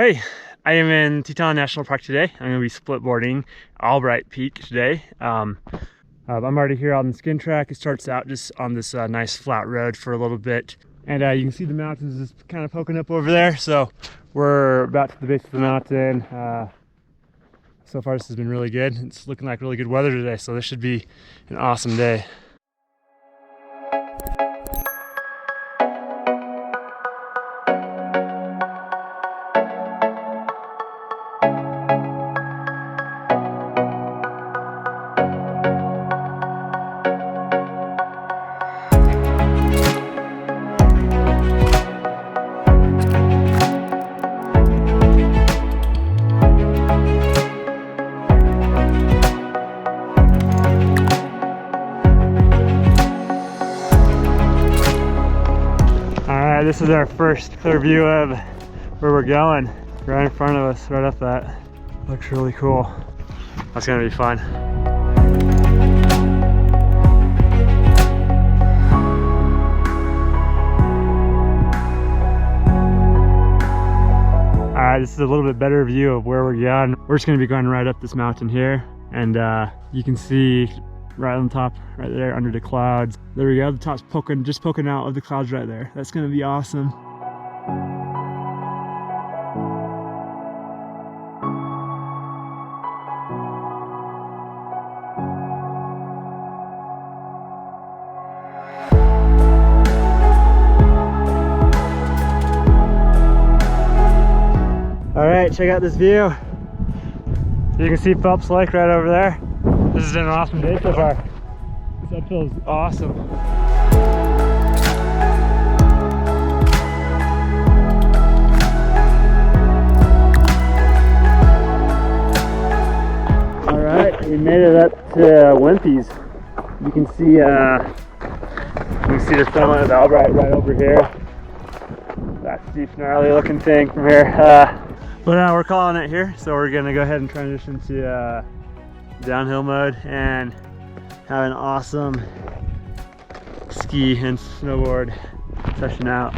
Hey, I am in Teton National Park today. I'm going to be splitboarding Albright Peak today. I'm already here on the skin track. It starts out just on this nice flat road for a little bit. And you can see the mountains just kind of poking up over there. So we're about to the base of the mountain. So far this has been really good. It's looking like really good weather today, so this should be an awesome day. This is our first clear view of where we're going. Right in front of us, right up that. Looks really cool. That's gonna be fun. All right, this is a little bit better view of where we're going. We're just gonna be going right up this mountain here, and you can see right on top, right there under the clouds. There we go, the top's just poking out of the clouds right there. That's gonna be awesome. All right, check out this view. You can see Phelps Lake right over there. This has been an awesome day so far. This uphill is awesome. All right, we made it up to Wimpy's. You can see the summit of Albright right over here. That steep, gnarly looking thing from here. But we're calling it here, so we're gonna go ahead and transition to downhill mode and have an awesome ski and snowboard session out.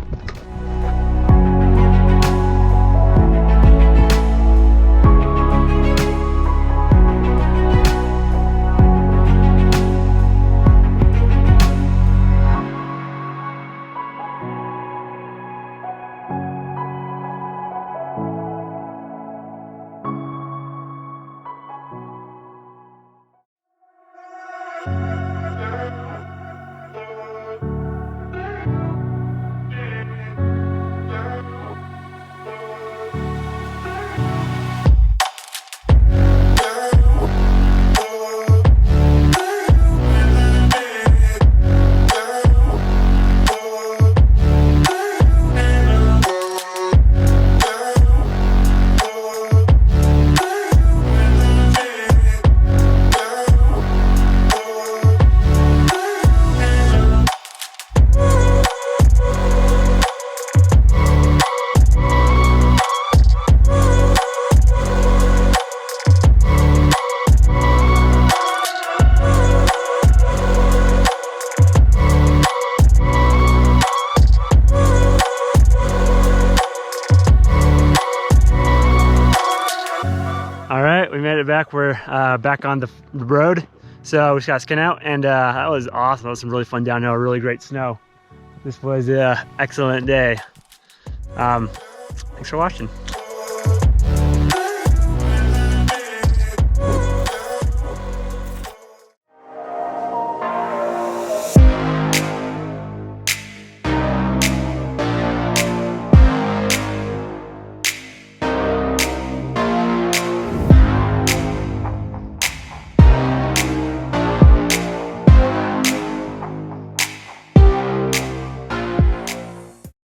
All right, we made it back. We're back on the road. So we just got skin out, and that was awesome. That was some really fun downhill, really great snow. This was an excellent day. Thanks for watching.